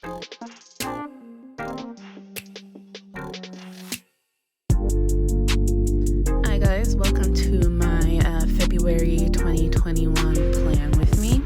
Hi guys, welcome to my February 2021 plan with me.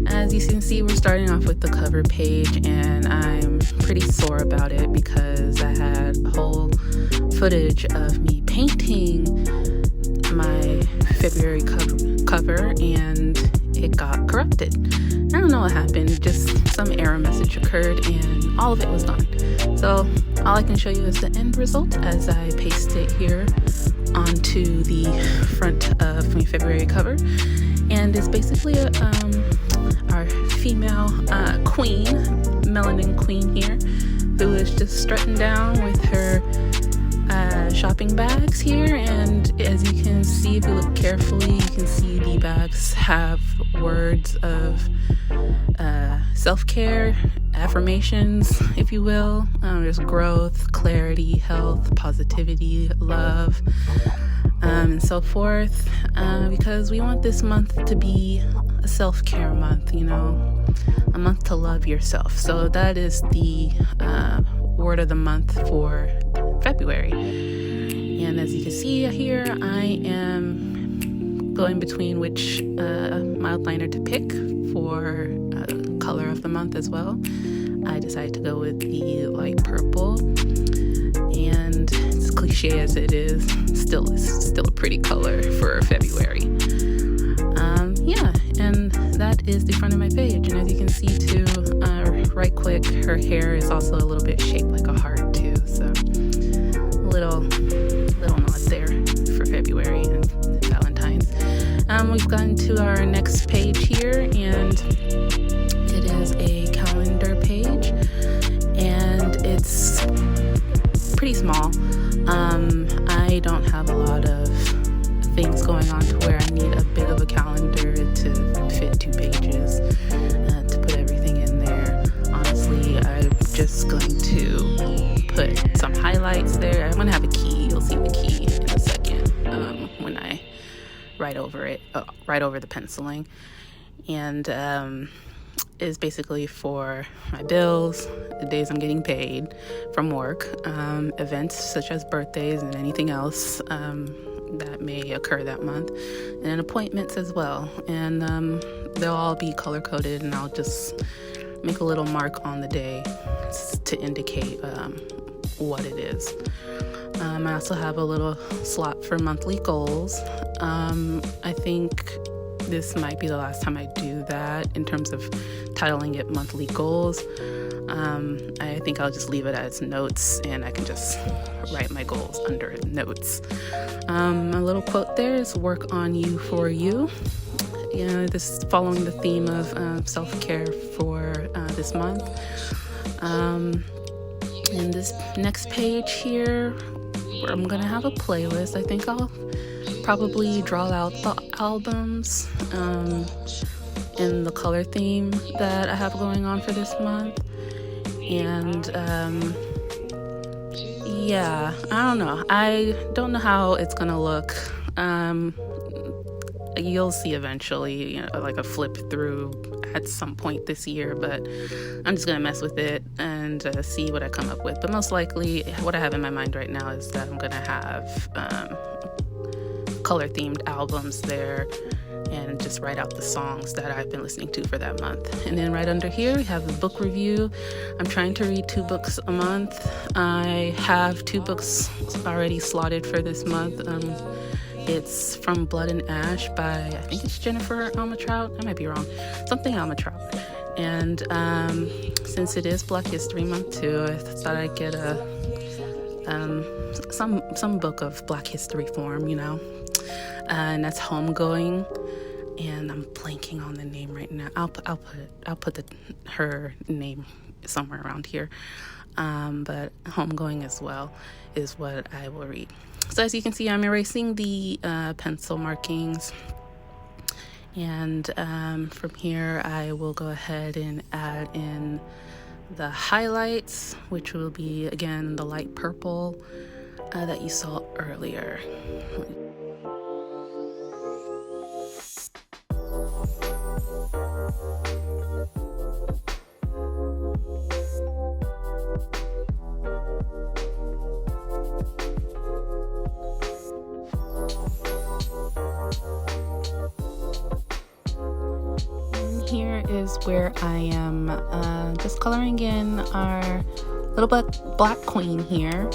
As you can see, we're starting off with the cover page, and I'm pretty sore about it because I had whole footage of me painting my February cover and it got corrupted. I don't know what happened, just some error message occurred and all of it was gone. So all I can show you is the end result as I paste it here onto the front of my February cover. And it's basically our female queen, melanin queen here, who is just strutting down with her shopping bags here. And as you can see, if you look carefully, you can see the bags have words of self-care, affirmations, if you will. There's growth, clarity, health, positivity, love, and so forth, because we want this month to be a self-care month, a month to love yourself. So that is the word of the month for February. And as you can see here, I am going between which Mildliner to pick for color of the month as well. I decided to go with the light purple, and as cliche as it is, still a pretty color for February. And that is the front of my page. And as you can see too, right quick, her hair is also a little bit shaped like a heart too. So little nod there for February and Valentine's. We've gotten to our next page here, and it is a calendar page, and it's pretty small. I don't have a lot of things going on to where I need a big of a calendar to fit 2 pages to put everything in there. Honestly, I'm just going to put some highlights there. I'm going to have a key. You'll see the key in a second when I write over the penciling. And is basically for my bills, the days I'm getting paid from work, events such as birthdays and anything else that may occur that month, and appointments as well. And they'll all be color coded, and I'll just make a little mark on the day to indicate what it is. I also have a little slot for monthly goals. I think this might be the last time I do that in terms of titling it monthly goals. I think I'll just leave it as notes, and I can just write my goals under notes. A little quote there is work on you for you. This is following the theme of self-care for this month. In this next page here, I'm going to have a playlist. I think I'll probably draw out the albums in the color theme that I have going on for this month. And I don't know how it's gonna look. You'll see eventually, like a flip through at some point this year, but I'm just gonna mess with it and see what I come up with. But most likely what I have in my mind right now is that I'm gonna have color themed albums there and just write out the songs that I've been listening to for that month. And then right under here we have the book review. I'm trying to read 2 books a month. I have 2 books already slotted for this month. It's From Blood and Ash by, I think it's Jennifer Almatrout. I might be wrong. Something Almatrout. And since it is Black History Month too, I thought I'd get some book of Black history form, and that's Homegoing. And I'm blanking on the name right now. I'll put her name somewhere around here. But Homegoing as well is what I will read. So as you can see, I'm erasing the pencil markings. And from here, I will go ahead and add in the highlights, which will be, again, the light purple that you saw earlier. is where I am just coloring in our little black queen here.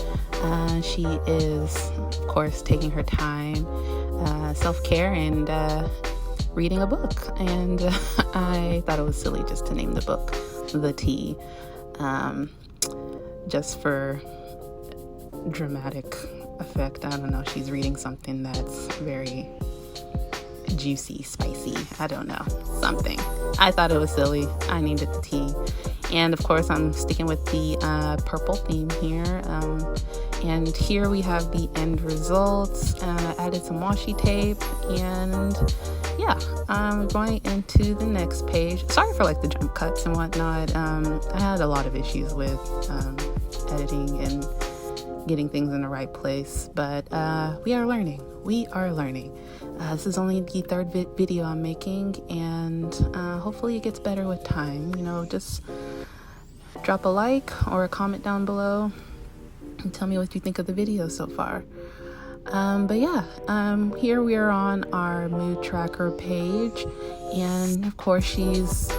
She is, of course, taking her time, self-care, and reading a book. And I thought it was silly just to name the book The Tea, just for dramatic effect. I don't know. She's reading something that's very juicy, spicy. I don't know. Something. I thought it was silly. I named it The Tea. And of course, I'm sticking with the purple theme here. And here we have the end results. I added some washi tape, and yeah, I'm going into the next page. Sorry for like the jump cuts and whatnot. I had a lot of issues with editing and getting things in the right place, but we are learning. This is only the third video I'm making, and hopefully it gets better with time. You know, just drop a like or a comment down below and tell me what you think of the video so far. But yeah, here we are on our mood tracker page, and of course she's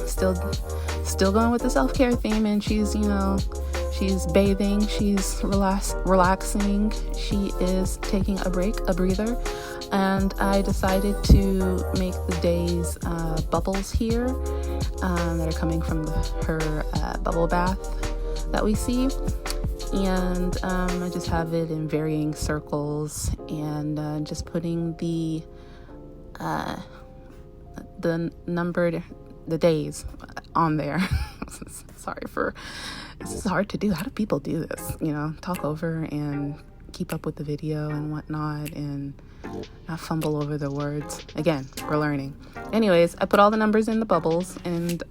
still going with the self-care theme, and she's, you know, she's bathing, she's relaxing, she is taking a breather, and I decided to make the day's bubbles here that are coming from her bubble bath that we see. And I just have it in varying circles, and just putting the days on there. Sorry for, this is hard to do. How do people do this? You know, talk over and keep up with the video and whatnot, and not fumble over the words. Again, we're learning. Anyways, I put all the numbers in the bubbles, and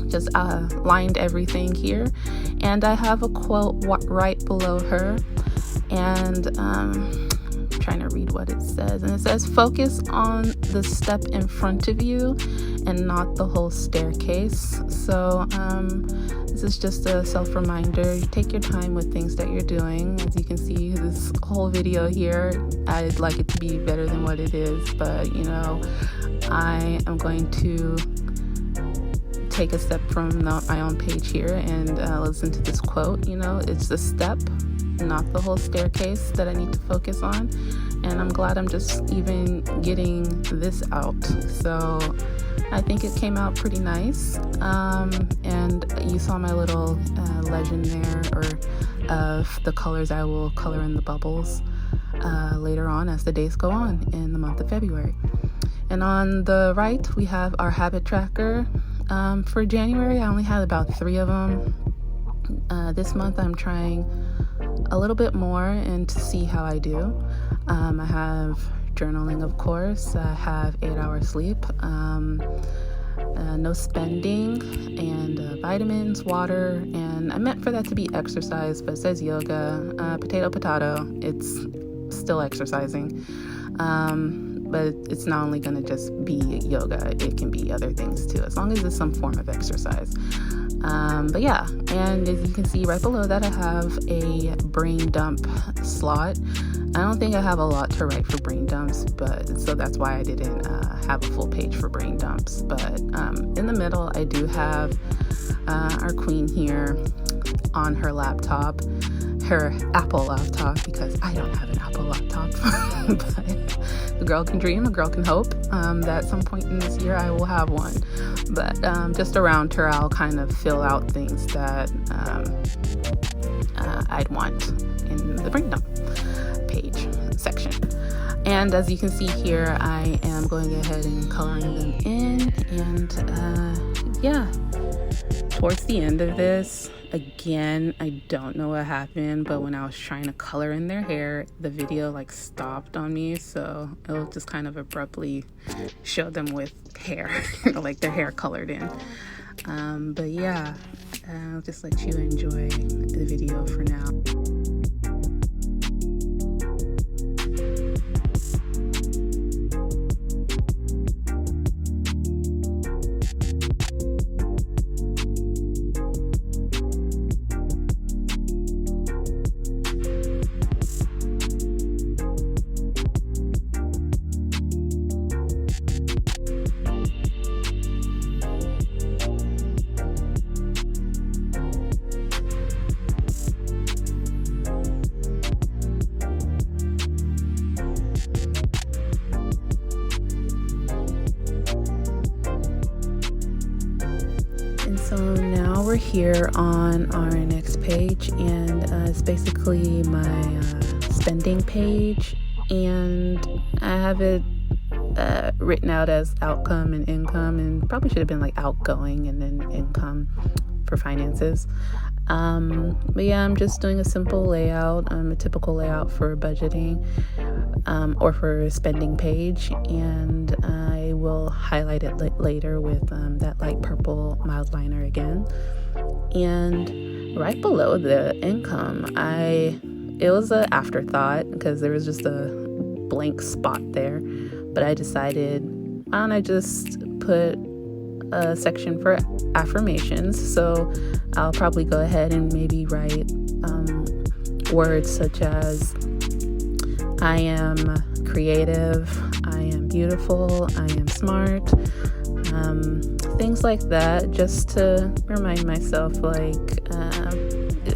just lined everything here, and I have a quote right below her, and I'm trying to read what it says, and it says, "Focus on the step in front of you and not the whole staircase." So this is just a self-reminder. Take your time with things that you're doing. As you can see, this whole video here, I'd like it to be better than what it is, but you know, I am going to take a step from my own page here and listen to this quote. You know, it's the step, not the whole staircase, that I need to focus on, and I'm glad I'm just even getting this out. So I think it came out pretty nice, and you saw my little legend there, or of the colors I will color in the bubbles later on as the days go on in the month of February. And on the right we have our habit tracker. For January, I only had about 3 of them. This month I'm trying a little bit more and to see how I do. I have journaling, of course. I have 8 hours sleep, no spending, and vitamins, water, and I meant for that to be exercise, but it says yoga. Potato, it's still exercising. But it's not only going to just be yoga, it can be other things too, as long as it's some form of exercise. But yeah, and as you can see right below that, I have a brain dump slot. I don't think I have a lot to write for brain dumps, but so that's why I didn't have a full page for brain dumps. But in the middle, I do have our queen here on her laptop, her Apple laptop, because I don't have an Apple laptop. But a girl can dream, a girl can hope that at some point in this year I will have one. But just around her, I'll kind of fill out things that I'd want in the brain dump page section. And as you can see here, I am going ahead and coloring them in, and yeah, towards the end of this, again, I don't know what happened, but when I was trying to color in their hair, the video like stopped on me, so it'll just kind of abruptly show them with hair, like their hair colored in. But yeah, I'll just let you enjoy the video for now. we're here on our next page, and it's basically my spending page, and I have it written out as outcome and income, and probably should have been like outgoing and then income for finances. But yeah, I'm just doing a simple layout, a typical layout for budgeting or for a spending page, and I will highlight it later with that light purple Mildliner again. And right below the income, it was an afterthought because there was just a blank spot there, but I decided, why don't I just put a section for affirmations? So I'll probably go ahead and maybe write words such as I am creative, I am beautiful, I am smart, things like that, just to remind myself, like,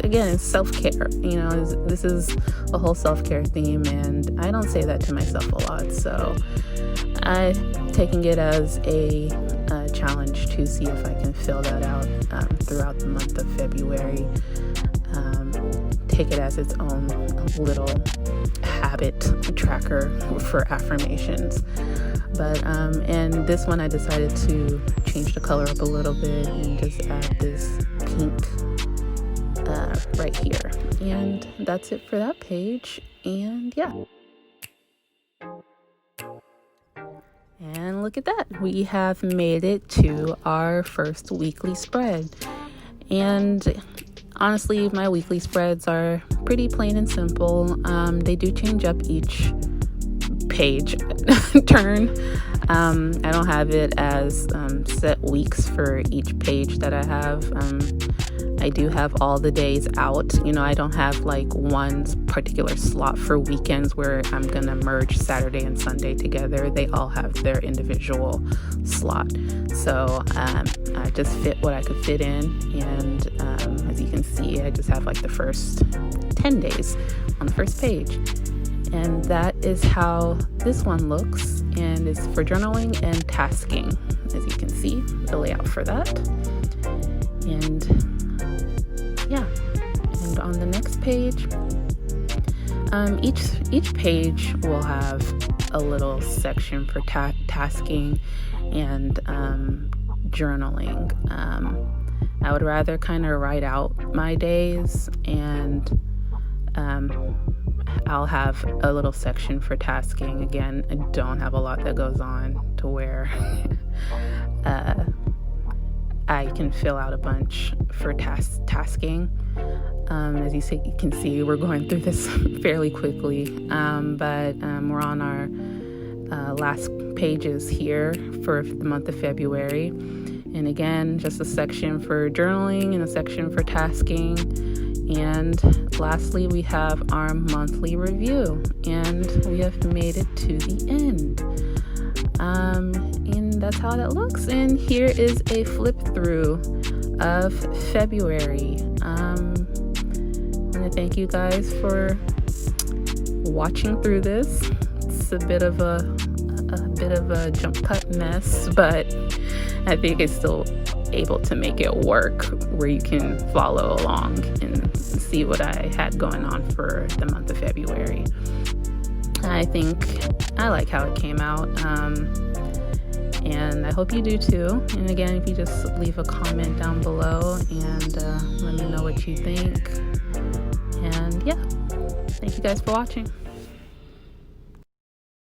again, it's self-care. This is a whole self-care theme, and I don't say that to myself a lot, so I'm taking it as a challenge to see if I can fill that out throughout the month of February. Take it as its own little habit tracker for affirmations. But and this one I decided to change the color up a little bit and just add this pink right here. And that's it for that page. And yeah. And look at that. We have made it to our first weekly spread. And honestly, my weekly spreads are pretty plain and simple. They do change up each page turn. I don't have it as set weeks for each page that I have. I do have all the days out. I don't have like one particular slot for weekends where I'm gonna merge Saturday and Sunday together. They all have their individual slot. So I just fit what I could fit in, and as you can see, I just have like the first 10 days on the first page. And that is how this one looks, and it's for journaling and tasking. As you can see, the layout for that. And yeah, and on the next page, each page will have a little section for tasking and journaling. I would rather kind of write out my days, and I'll have a little section for tasking. Again, I don't have a lot that goes on to where I can fill out a bunch for tasking. As you can see, we're going through this fairly quickly, but we're on our last pages here for the month of February. And again, just a section for journaling and a section for tasking. And lastly, we have our monthly review, and we have made it to the end. And that's how that looks. And here is a flip through of February. I want to thank you guys for watching through this. It's a bit of a jump cut mess, but I think it's still able to make it work where you can follow along and see what I had going on for the month of February. I think I like how it came out, and I hope you do too. And again, if you just leave a comment down below and let me know what you think. And yeah, thank you guys for watching.